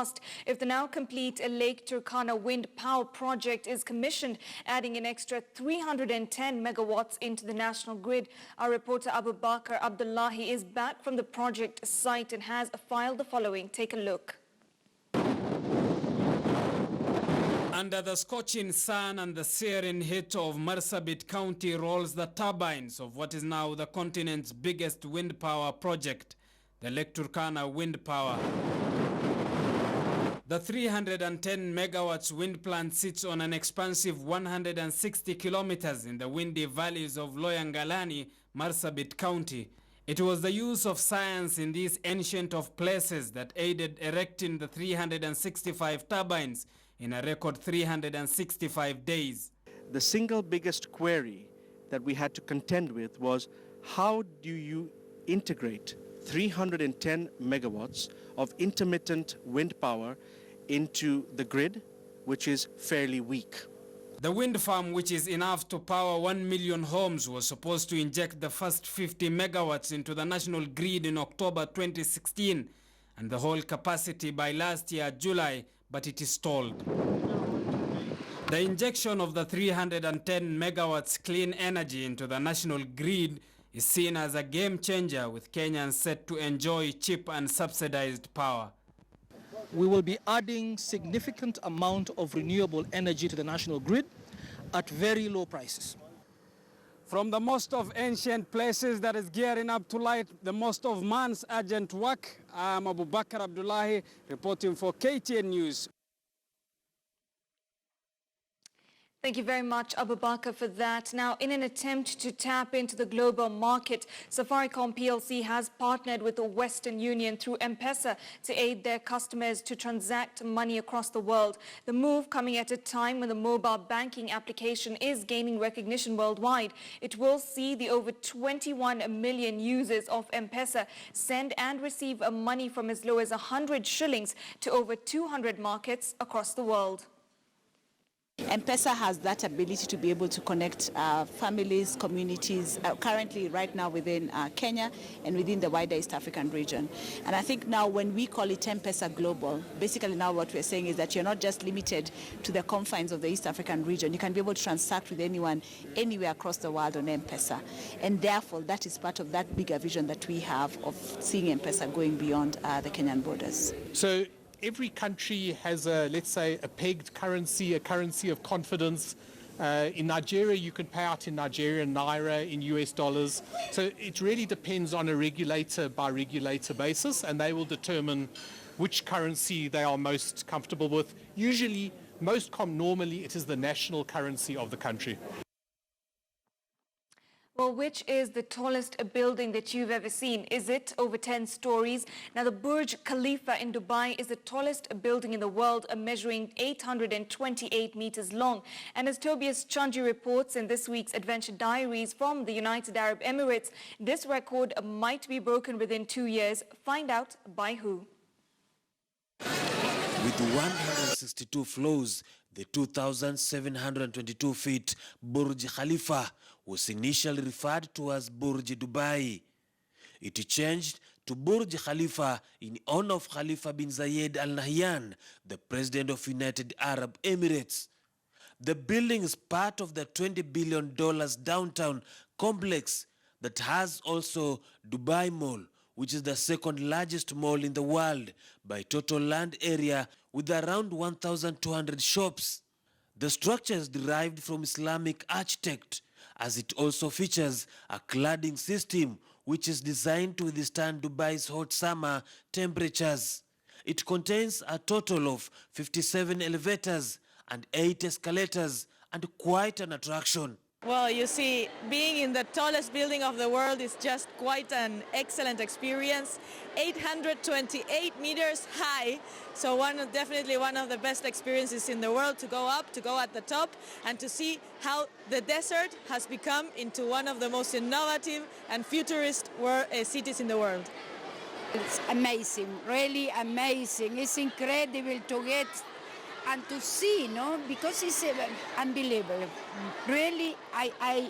fast if the now complete Lake Turkana wind power project is commissioned, adding an extra 310 megawatts into the national grid. Our reporter Abu Bakr Abdullahi is back from the project site and has filed the following. Take a look. Under the scorching sun and the searing heat of Marsabit County rolls the turbines of what is now the continent's biggest wind power project, the Lake Turkana wind power. The 310 megawatts wind plant sits on an expansive 160 kilometers in the windy valleys of Loyangalani, Marsabit County. It was the use of science in these ancient of places that aided erecting the 365 turbines in a record 365 days. The single biggest query that we had to contend with was, how do you integrate 310 megawatts of intermittent wind power into the grid, which is fairly weak? The wind farm, which is enough to power 1 million homes, was supposed to inject the first 50 megawatts into the national grid in October 2016 and the whole capacity by last year, July, but it is stalled. The injection of the 310 megawatts clean energy into the national grid is seen as a game changer, with Kenyans set to enjoy cheap and subsidized power. We will be adding significant amount of renewable energy to the national grid at very low prices. From the most of ancient places that is gearing up to light the most of man's urgent work, I'm Abu Bakr Abdullahi reporting for KTN News. Thank you very much, Abu Bakr, for that. Now, in an attempt to tap into the global market, Safaricom PLC has partnered with the Western Union through M Pesa to aid their customers to transact money across the world. The move coming at a time when the mobile banking application is gaining recognition worldwide. It will see the over 21 million users of M Pesa send and receive money from as low as 100 shillings to over 200 markets across the world. M Pesa has that ability to be able to connect families, communities, currently right now within Kenya and within the wider East African region. And I think now when we call it M Pesa Global, basically now what we're saying is that you're not just limited to the confines of the East African region. You can be able to transact with anyone, anywhere across the world on M Pesa. And therefore, that is part of that bigger vision that we have of seeing M Pesa going beyond the Kenyan borders. So every country has let's say, a pegged currency, a currency of confidence. In Nigeria, you can pay out in Nigerian naira, in US dollars. So it really depends on a regulator by regulator basis, and they will determine which currency they are most comfortable with. Usually, normally, it is the national currency of the country. Well, which is the tallest building that you've ever seen? Is it over 10 stories? Now, the Burj Khalifa in Dubai is the tallest building in the world, measuring 828 meters long. And as Tobias Chanji reports in this week's Adventure Diaries from the United Arab Emirates, this record might be broken within 2 years. Find out by who. With 162 floors, the 2,722 feet Burj Khalifa was initially referred to as Burj Dubai. It changed to Burj Khalifa in honor of Khalifa bin Zayed Al Nahyan, the president of United Arab Emirates. The building is part of the $20 billion downtown complex that has also Dubai Mall, which is the second largest mall in the world by total land area, with around 1,200 shops. The structure is derived from Islamic architect, as it also features a cladding system which is designed to withstand Dubai's hot summer temperatures. It contains a total of 57 elevators and 8 escalators, and quite an attraction. Well, you see, being in the tallest building of the world is just quite an excellent experience. 828 meters high, so definitely one of the best experiences in the world to go up, to go at the top, and to see how the desert has become into one of the most innovative and futurist cities in the world. It's amazing, really amazing. It's incredible to get and to see, no? Because it's unbelievable. Really, I